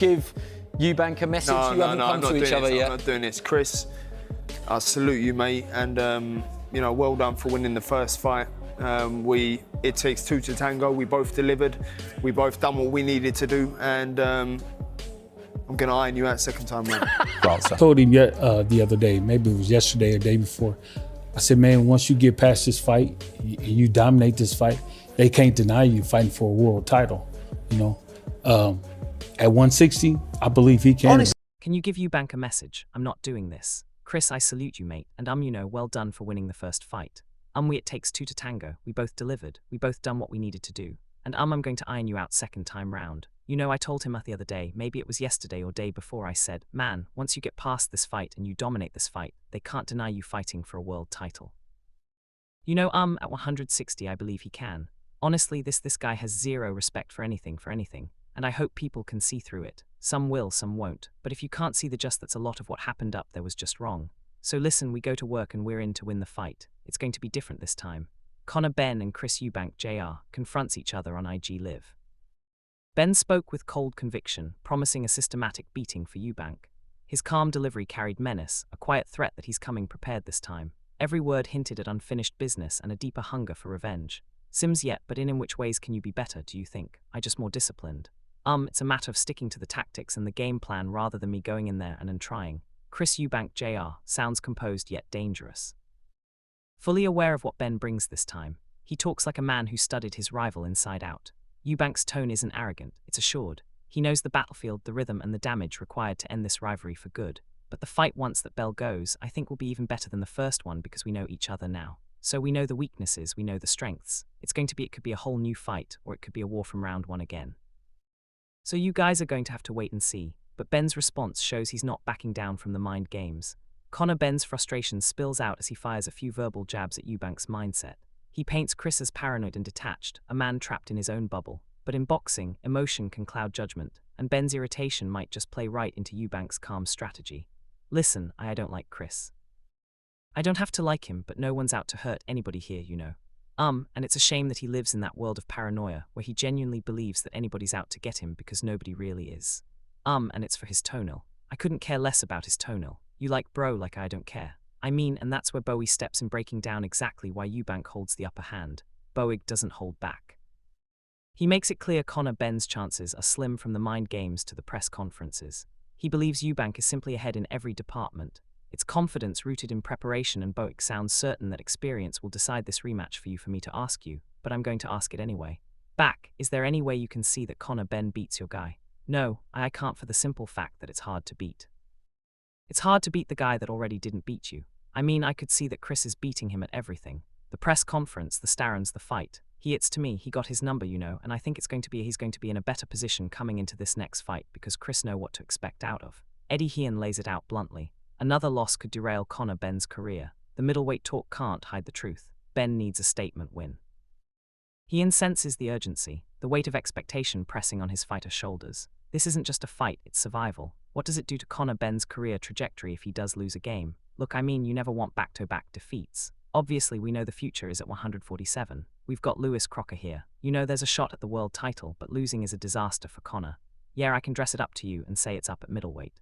Give Eubank a message? You haven't come to each other yet. I'm not doing this. Chris, I salute you, mate, and you know, well done for winning the first fight. It takes two to tango. We both delivered. We both done what we needed to do, and I'm gonna iron you out second time round. I told him the other day, maybe it was yesterday or the day before, I said, man, once you get past this fight, you dominate this fight, they can't deny you fighting for a world title, you know. At 160, I believe he can. Can you give Eubank a message? I'm not doing this. Chris, I salute you, mate, and you know, well done for winning the first fight. It takes two to tango. We both delivered. We both done what we needed to do. And I'm going to iron you out second time round. You know, I told him the other day, maybe it was yesterday or day before, I said, man, once you get past this fight and you dominate this fight, they can't deny you fighting for a world title. You know, at 160, I believe he can. Honestly, this guy has zero respect for anything. And I hope people can see through it. Some will, some won't. But if you can't see the just, that's a lot of what happened up there was just wrong. So listen, we go to work and we're in to win the fight. It's going to be different this time. Conor Benn and Chris Eubank Jr. confronts each other on IG Live. Benn spoke with cold conviction, promising a systematic beating for Eubank. His calm delivery carried menace, a quiet threat that he's coming prepared this time. Every word hinted at unfinished business and a deeper hunger for revenge. Sims yet, but in which ways can you be better, do you think? I just more disciplined. It's a matter of sticking to the tactics and the game plan rather than me going in there and trying. Chris Eubank Jr. sounds composed yet dangerous. Fully aware of what Benn brings this time, he talks like a man who studied his rival inside out. Eubank's tone isn't arrogant, it's assured. He knows the battlefield, the rhythm and the damage required to end this rivalry for good. But the fight, once that bell goes, I think will be even better than the first one because we know each other now. So we know the weaknesses, we know the strengths. It could be a whole new fight, or it could be a war from round one again. So you guys are going to have to wait and see, but Benn's response shows he's not backing down from the mind games. Conor Benn's frustration spills out as he fires a few verbal jabs at Eubank's mindset. He paints Chris as paranoid and detached, a man trapped in his own bubble. But in boxing, emotion can cloud judgment, and Benn's irritation might just play right into Eubank's calm strategy. Listen, I don't like Chris. I don't have to like him, but no one's out to hurt anybody here, you know. And it's a shame that he lives in that world of paranoia where he genuinely believes that anybody's out to get him because nobody really is. And it's for his tonal. I couldn't care less about his tonal. You like bro like I don't care. I mean, and that's where Bowie steps in, breaking down exactly why Eubank holds the upper hand. Bowie doesn't hold back. He makes it clear Conor Benn's chances are slim from the mind games to the press conferences. He believes Eubank is simply ahead in every department. It's confidence rooted in preparation, and Bowick sounds certain that experience will decide this rematch for me to ask you, but I'm going to ask it anyway. Back, is there any way you can see that Conor Benn beats your guy? No, I can't, for the simple fact that it's hard to beat. It's hard to beat the guy that already didn't beat you. I mean, I could see that Chris is beating him at everything. The press conference, the Starrons, the fight. It's to me, he got his number, you know, and I think he's going to be in a better position coming into this next fight because Chris know what to expect out of. Eddie Hearn lays it out bluntly. Another loss could derail Conor Benn's career. The middleweight talk can't hide the truth. Benn needs a statement win. He senses the urgency, the weight of expectation pressing on his fighter's shoulders. This isn't just a fight, it's survival. What does it do to Conor Benn's career trajectory if he does lose a game? Look, I mean, you never want back-to-back defeats. Obviously, we know the future is at 147. We've got Lewis Crocker here. You know there's a shot at the world title, but losing is a disaster for Conor. Yeah, I can dress it up to you and say it's up at middleweight.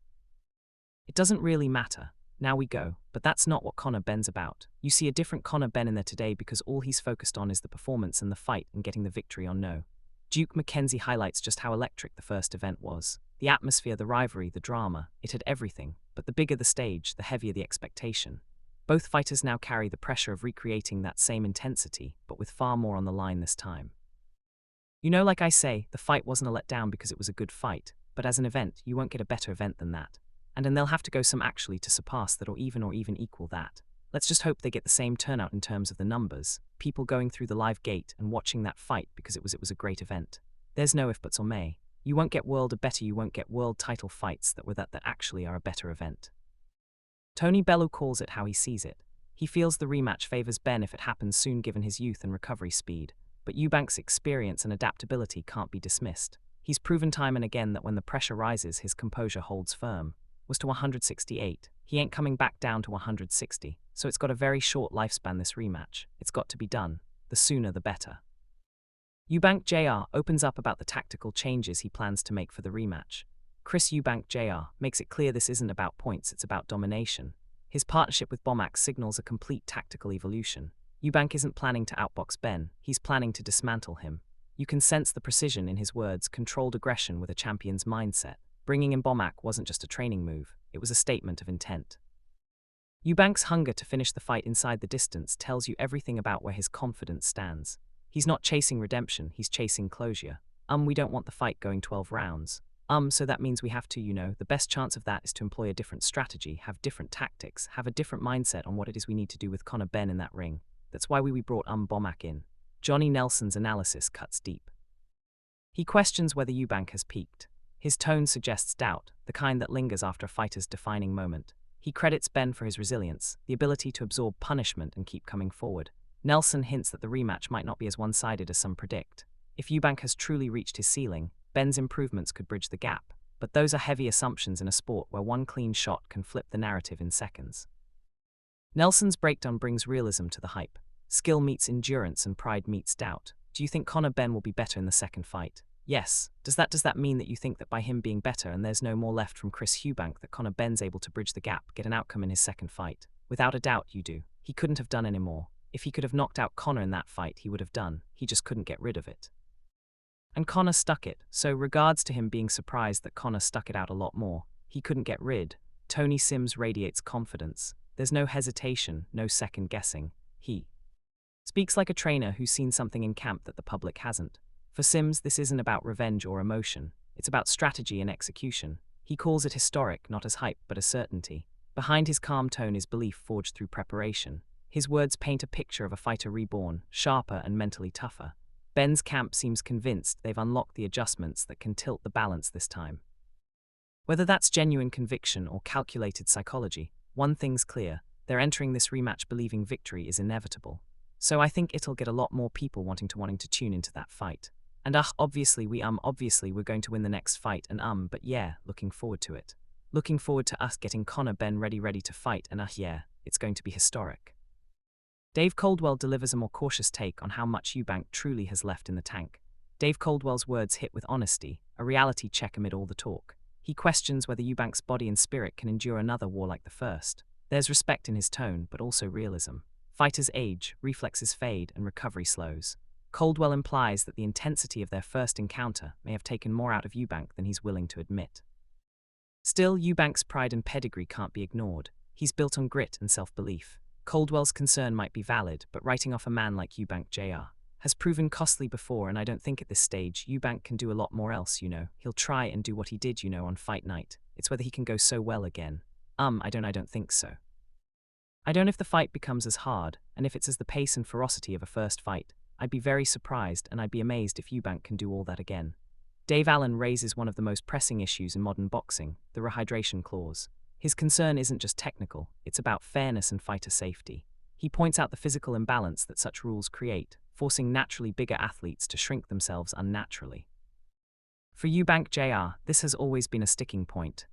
It doesn't really matter. Now we go. But that's not what Conor Benn's about. You see a different Conor Benn in there today because all he's focused on is the performance and the fight and getting the victory on no. Duke McKenzie highlights just how electric the first event was. The atmosphere, the rivalry, the drama, it had everything. But the bigger the stage, the heavier the expectation. Both fighters now carry the pressure of recreating that same intensity, but with far more on the line this time. You know, like I say, the fight wasn't a letdown because it was a good fight, but as an event, you won't get a better event than that. And then they'll have to go some actually to surpass that or even equal that. Let's just hope they get the same turnout in terms of the numbers, people going through the live gate and watching that fight because it was a great event. There's no if buts or may. You won't get world title fights that actually are a better event. Tony Bellew calls it how he sees it. He feels the rematch favors Benn if it happens soon given his youth and recovery speed, but Eubank's experience and adaptability can't be dismissed. He's proven time and again that when the pressure rises, his composure holds firm. Was to 168. He ain't coming back down to 160, so it's got a very short lifespan, this rematch. It's got to be done. The sooner the better. Eubank Jr. opens up about the tactical changes he plans to make for the rematch. Chris Eubank Jr. makes it clear this isn't about points, it's about domination. His partnership with Bomac signals a complete tactical evolution. Eubank isn't planning to outbox Benn, he's planning to dismantle him. You can sense the precision in his words, controlled aggression with a champion's mindset. Bringing in Bomac wasn't just a training move, it was a statement of intent. Eubank's hunger to finish the fight inside the distance tells you everything about where his confidence stands. He's not chasing redemption, he's chasing closure. We don't want the fight going 12 rounds. So that means we have to, the best chance of that is to employ a different strategy, have different tactics, have a different mindset on what it is we need to do with Conor Benn in that ring. That's why we brought Bomac in. Johnny Nelson's analysis cuts deep. He questions whether Eubank has peaked. His tone suggests doubt, the kind that lingers after a fighter's defining moment. He credits Benn for his resilience, the ability to absorb punishment and keep coming forward. Nelson hints that the rematch might not be as one-sided as some predict. If Eubank has truly reached his ceiling, Benn's improvements could bridge the gap, but those are heavy assumptions in a sport where one clean shot can flip the narrative in seconds. Nelson's breakdown brings realism to the hype. Skill meets endurance and pride meets doubt. Do you think Conor Benn will be better in the second fight? Yes. Does that mean that you think that by him being better and there's no more left from Chris Eubank that Conor Benn's able to bridge the gap, get an outcome in his second fight? Without a doubt you do. He couldn't have done any more. If he could have knocked out Conor in that fight, he would have done. He just couldn't get rid of it. And Conor stuck it, so regards to him being surprised that Conor stuck it out a lot more. He couldn't get rid. Tony Sims radiates confidence. There's no hesitation, no second guessing. He speaks like a trainer who's seen something in camp that the public hasn't. For Sims, this isn't about revenge or emotion. It's about strategy and execution. He calls it historic, not as hype, but as certainty. Behind his calm tone is belief forged through preparation. His words paint a picture of a fighter reborn, sharper and mentally tougher. Benn's camp seems convinced they've unlocked the adjustments that can tilt the balance this time. Whether that's genuine conviction or calculated psychology, one thing's clear: they're entering this rematch believing victory is inevitable. So I think it'll get a lot more people wanting to tune into that fight. And obviously we're going to win the next fight, and but yeah, looking forward to it. Looking forward to us getting Conor Benn ready to fight, and yeah, it's going to be historic. Dave Coldwell delivers a more cautious take on how much Eubank truly has left in the tank. Dave Coldwell's words hit with honesty, a reality check amid all the talk. He questions whether Eubank's body and spirit can endure another war like the first. There's respect in his tone, but also realism. Fighters age, reflexes fade, and recovery slows. Coldwell implies that the intensity of their first encounter may have taken more out of Eubank than he's willing to admit. Still, Eubank's pride and pedigree can't be ignored. He's built on grit and self-belief. Coldwell's concern might be valid, but writing off a man like Eubank Jr. has proven costly before, and I don't think at this stage Eubank can do a lot more else, He'll try and do what he did, on fight night. It's whether he can go so well again. I don't think so. I don't know if the fight becomes as hard, and if it's as the pace and ferocity of a first fight. I'd be very surprised, and I'd be amazed if Eubank can do all that again. Dave Allen raises one of the most pressing issues in modern boxing, the rehydration clause. His concern isn't just technical, it's about fairness and fighter safety. He points out the physical imbalance that such rules create, forcing naturally bigger athletes to shrink themselves unnaturally. For Eubank Jr., this has always been a sticking point.